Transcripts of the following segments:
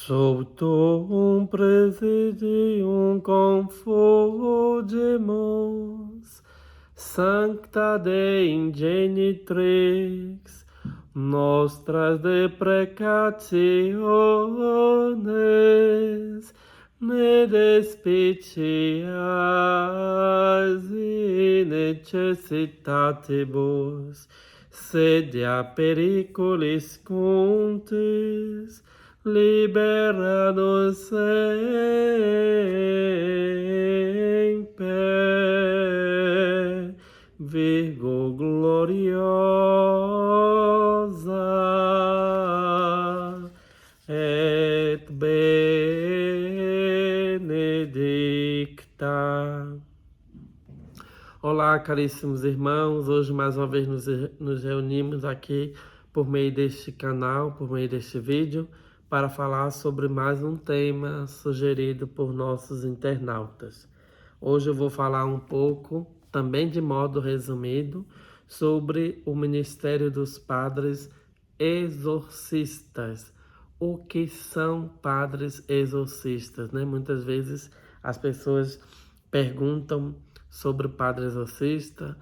Soltum presidium confugimus, sancta Dei ingenitrix, nostras deprecationes, ne despicias in necessitatibus, sed a periculis contis, libera-nos sempre, Virgo gloriosa et benedicta. Olá, caríssimos irmãos, hoje mais uma vez nos reunimos aqui por meio deste canal, por meio deste vídeo, para falar sobre mais um tema sugerido por nossos internautas. Hoje eu vou falar um pouco, também de modo resumido, sobre o ministério dos padres exorcistas. O que são padres exorcistas, né? Muitas vezes as pessoas perguntam sobre o padre exorcista,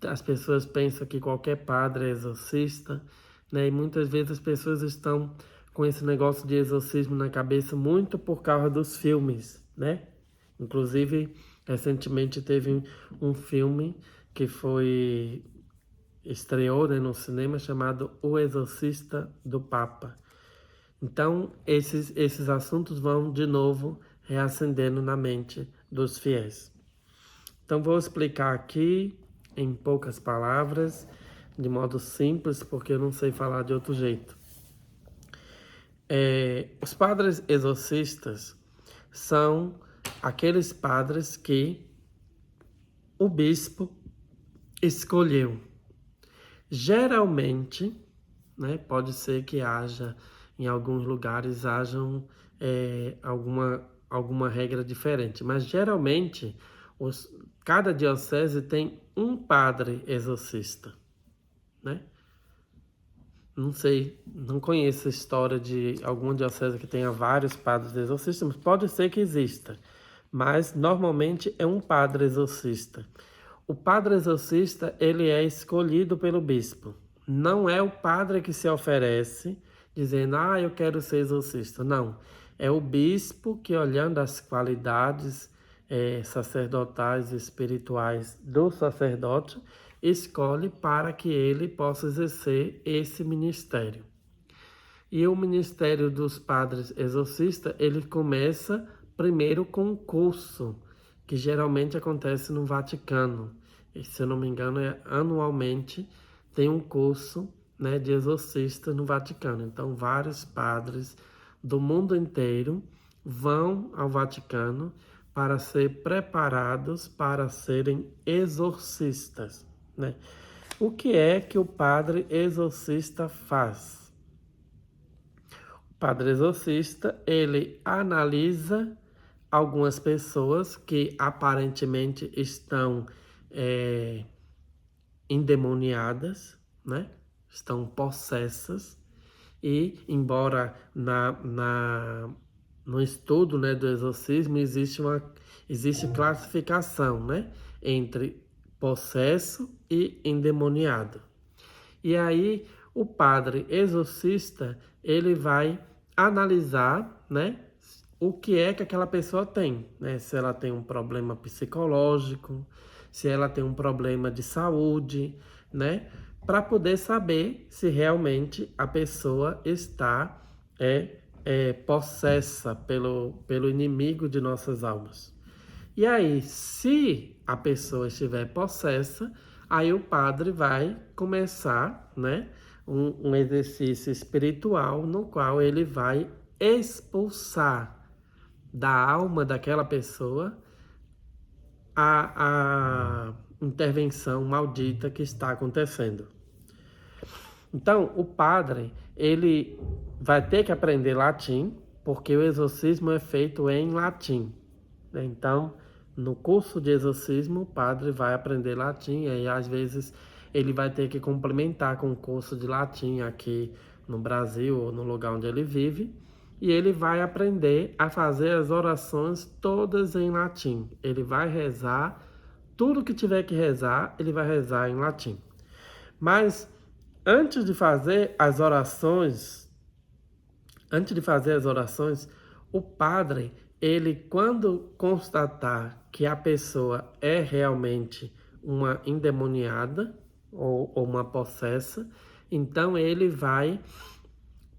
as pessoas pensam que qualquer padre é exorcista, né? E muitas vezes as pessoas estão com esse negócio de exorcismo na cabeça muito por causa dos filmes, né? Inclusive, recentemente teve um filme que estreou, né, no cinema, chamado O Exorcista do Papa. Então, esses assuntos vão de novo reacendendo na mente dos fiéis. Então, vou explicar aqui em poucas palavras, de modo simples, porque eu não sei falar de outro jeito. Os padres exorcistas são aqueles padres que o bispo escolheu. Geralmente, né, pode ser que haja, em alguns lugares, hajam alguma regra diferente, mas geralmente cada diocese tem um padre exorcista, né? Não sei, não conheço a história de alguma diocese que tenha vários padres exorcistas, mas pode ser que exista. Mas normalmente é um padre exorcista. O padre exorcista, ele é escolhido pelo bispo. Não é o padre que se oferece dizendo, eu quero ser exorcista. Não, é o bispo que, olhando as qualidades sacerdotais e espirituais do sacerdote, escolhe para que ele possa exercer esse ministério. E o ministério dos padres exorcistas, ele começa primeiro com um curso, que geralmente acontece no Vaticano. E, se eu não me engano, anualmente tem um curso, né, de exorcista no Vaticano. Então, vários padres do mundo inteiro vão ao Vaticano para ser preparados para serem exorcistas, né? O que é que o padre exorcista faz? O padre exorcista, ele analisa algumas pessoas que aparentemente estão endemoniadas, né? Estão possessas, e embora no estudo, né, do exorcismo existe classificação, né, entre possesso e endemoniado. E aí o padre exorcista, ele vai analisar, né, o que é que aquela pessoa tem, né? Se ela tem um problema psicológico, se ela tem um problema de saúde, né? Para poder saber se realmente a pessoa está possessa pelo inimigo de nossas almas. E aí, se a pessoa estiver possessa, aí o padre vai começar, né, um exercício espiritual no qual ele vai expulsar da alma daquela pessoa a intervenção maldita que está acontecendo. Então, o padre, ele vai ter que aprender latim, porque o exorcismo é feito em latim, né? Então, no curso de exorcismo, o padre vai aprender latim, e aí às vezes ele vai ter que complementar com o curso de latim aqui no Brasil ou no lugar onde ele vive, e ele vai aprender a fazer as orações todas em latim. Ele vai rezar, tudo que tiver que rezar, ele vai rezar em latim. Mas antes de fazer as orações, o padre, ele quando constatar que a pessoa é realmente uma endemoniada ou uma possessa, então ele vai,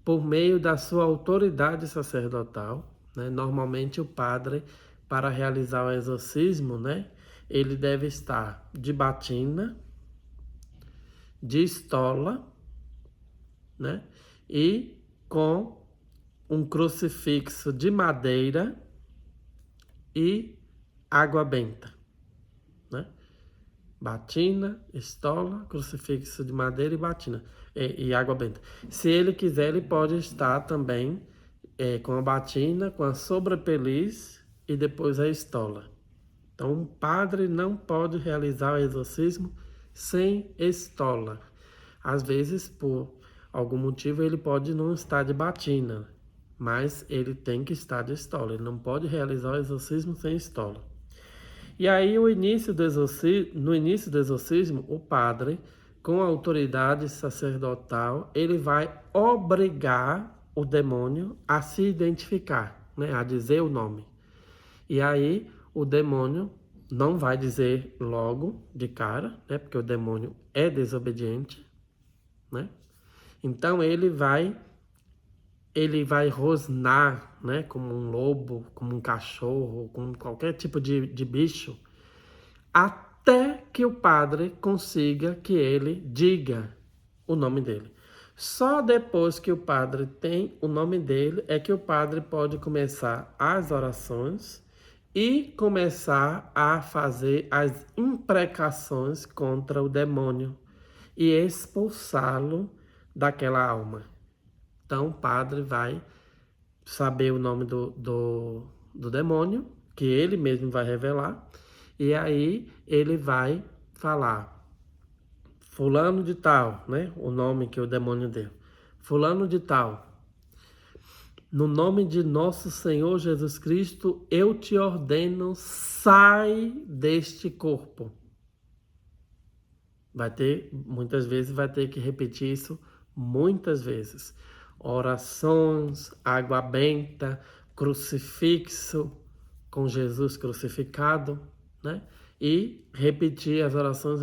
por meio da sua autoridade sacerdotal, né? Normalmente o padre, para realizar o exorcismo, né? Ele deve estar de batina, de estola, né? E com um crucifixo de madeira e água benta, né? Batina, estola, crucifixo de madeira e batina e água benta. Se ele quiser, ele pode estar também com a batina, com a sobrepeliz e depois a estola. Então, um padre não pode realizar o exorcismo sem estola. Às vezes, por algum motivo, ele pode não estar de batina, mas ele tem que estar de estola. Ele não pode realizar o exorcismo sem estola. E aí, no início do exorcismo, o padre, com a autoridade sacerdotal, ele vai obrigar o demônio a se identificar, né, a dizer o nome. E aí, o demônio não vai dizer logo, de cara, né, porque o demônio é desobediente, né? Então, ele vai rosnar, né, como um lobo, como um cachorro, como qualquer tipo de bicho, até que o padre consiga que ele diga o nome dele. Só depois que o padre tem o nome dele é que o padre pode começar as orações e começar a fazer as imprecações contra o demônio e expulsá-lo daquela alma. Então o padre vai saber o nome do demônio, que ele mesmo vai revelar, e aí ele vai falar fulano de tal, né? O nome que o demônio deu. Fulano de tal, no nome de nosso Senhor Jesus Cristo, eu te ordeno, sai deste corpo. Muitas vezes vai ter que repetir isso muitas vezes. Orações, água benta, crucifixo com Jesus crucificado, né? E repetir as orações.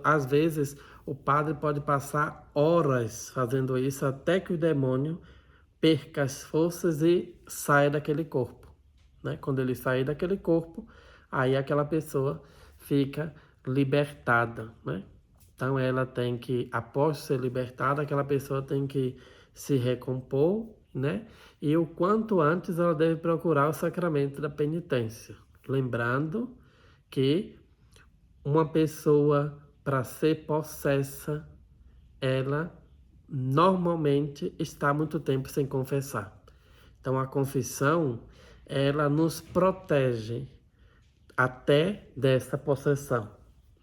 Às vezes o padre pode passar horas fazendo isso até que o demônio perca as forças e saia daquele corpo, né? Quando ele sair daquele corpo, aí aquela pessoa fica libertada, né? Então ela tem que, após ser libertada, aquela pessoa tem que se recompor, né? E o quanto antes ela deve procurar o sacramento da penitência. Lembrando que uma pessoa, para ser possessa, ela normalmente está muito tempo sem confessar. Então a confissão, ela nos protege até dessa possessão,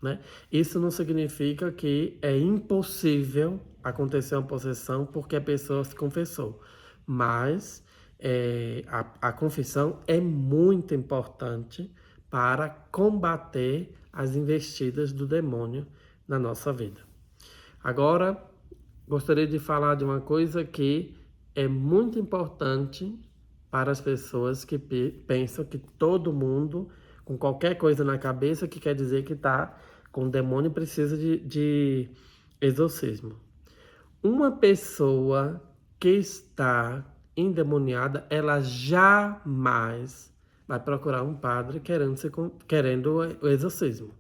né? Isso não significa que é impossível acontecer uma possessão porque a pessoa se confessou, mas a confissão é muito importante para combater as investidas do demônio na nossa vida. Agora, gostaria de falar de uma coisa que é muito importante para as pessoas que pensam que todo mundo, com qualquer coisa na cabeça, que quer dizer que está com demônio e precisa de exorcismo. Uma pessoa que está endemoniada, ela jamais vai procurar um padre querendo o exorcismo.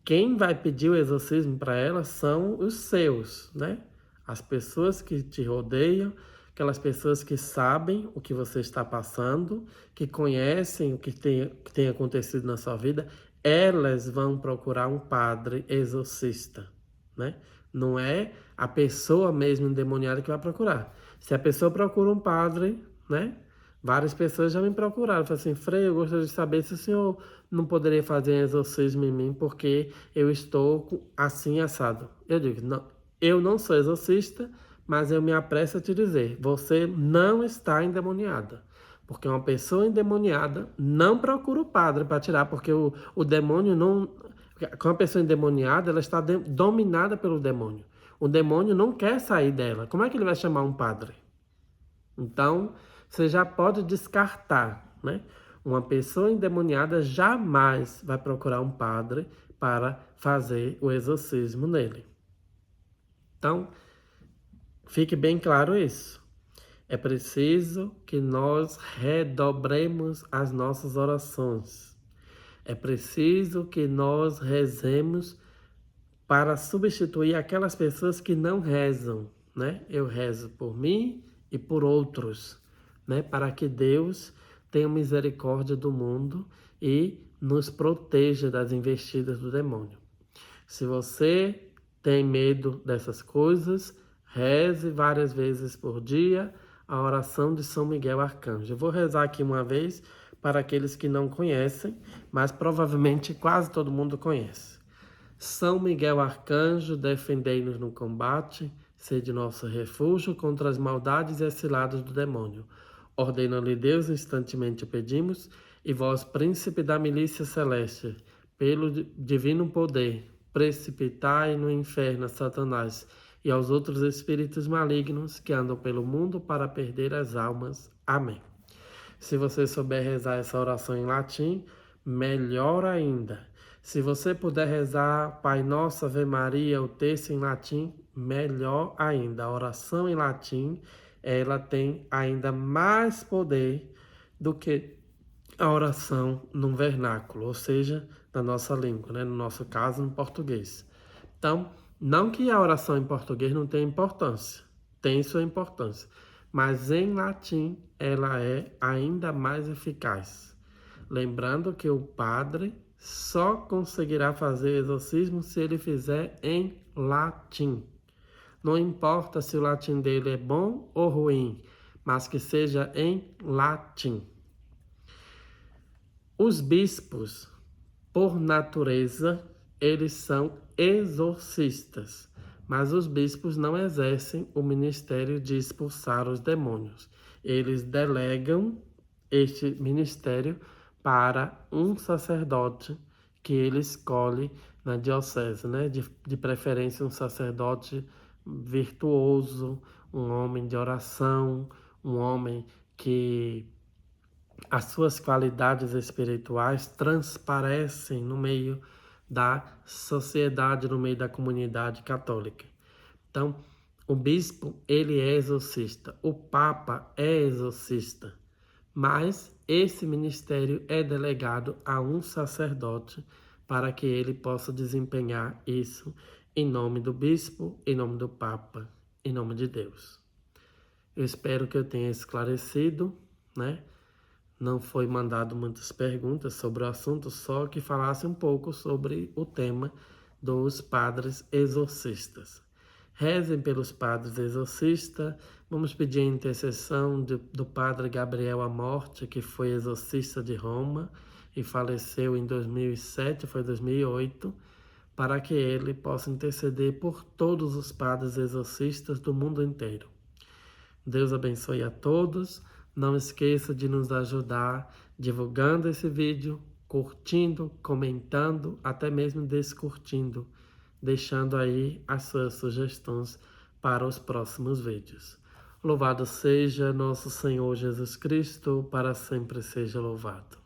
Quem vai pedir o exorcismo para ela são os seus, né? As pessoas que te rodeiam, aquelas pessoas que sabem o que você está passando, que conhecem o que tem acontecido na sua vida, elas vão procurar um padre exorcista, né? Não é a pessoa mesmo endemoniada que vai procurar. Se a pessoa procura um padre, né? Várias pessoas já me procuraram, falaram assim, Frei, eu gostaria de saber se o senhor não poderia fazer um exorcismo em mim, porque eu estou assim assado. Eu digo, não, eu não sou exorcista, mas eu me apresso a te dizer, você não está endemoniada. Porque uma pessoa endemoniada não procura o padre para tirar, porque o demônio não... Com uma pessoa endemoniada, ela está dominada pelo demônio. O demônio não quer sair dela. Como é que ele vai chamar um padre? Então, você já pode descartar, né? Uma pessoa endemoniada jamais vai procurar um padre para fazer o exorcismo nele. Então, fique bem claro isso. É preciso que nós redobremos as nossas orações. É preciso que nós rezemos para substituir aquelas pessoas que não rezam, né? Eu rezo por mim e por outros, né? Para que Deus tenha misericórdia do mundo e nos proteja das investidas do demônio. Se você tem medo dessas coisas, reze várias vezes por dia a oração de São Miguel Arcanjo. Eu vou rezar aqui uma vez para aqueles que não conhecem, mas provavelmente quase todo mundo conhece. São Miguel Arcanjo, defendei-nos no combate, sede nosso refúgio contra as maldades e as ciladas do demônio. Ordena-lhe Deus, instantemente o pedimos, e vós, príncipe da milícia celeste, pelo divino poder, precipitai no inferno a Satanás e aos outros espíritos malignos que andam pelo mundo para perder as almas. Amém. Se você souber rezar essa oração em latim, melhor ainda. Se você puder rezar Pai Nosso, Ave Maria, o texto em latim, melhor ainda. A oração em latim, ela tem ainda mais poder do que a oração num vernáculo, ou seja, na nossa língua, né? No nosso caso, no português. Então, não que a oração em português não tenha importância, tem sua importância, mas em latim ela é ainda mais eficaz. Lembrando que o padre só conseguirá fazer exorcismo se ele fizer em latim. Não importa se o latim dele é bom ou ruim, mas que seja em latim. Os bispos, por natureza, eles são exorcistas, mas os bispos não exercem o ministério de expulsar os demônios. Eles delegam este ministério para um sacerdote que ele escolhe na diocese, né? De preferência um sacerdote virtuoso, um homem de oração, um homem que as suas qualidades espirituais transparecem no meio da sociedade, no meio da comunidade católica. Então, o bispo, ele é exorcista, o papa é exorcista, mas esse ministério é delegado a um sacerdote para que ele possa desempenhar isso em nome do bispo, em nome do papa, em nome de Deus. Eu espero que eu tenha esclarecido, né? Não foi mandado muitas perguntas sobre o assunto, só que falasse um pouco sobre o tema dos padres exorcistas. Rezem pelos padres exorcistas. Vamos pedir a intercessão do padre Gabriel Amorte, que foi exorcista de Roma e faleceu em 2007, foi 2008, para que ele possa interceder por todos os padres exorcistas do mundo inteiro. Deus abençoe a todos. Não esqueça de nos ajudar divulgando esse vídeo, curtindo, comentando, até mesmo descurtindo, deixando aí as suas sugestões para os próximos vídeos. Louvado seja nosso Senhor Jesus Cristo, para sempre seja louvado.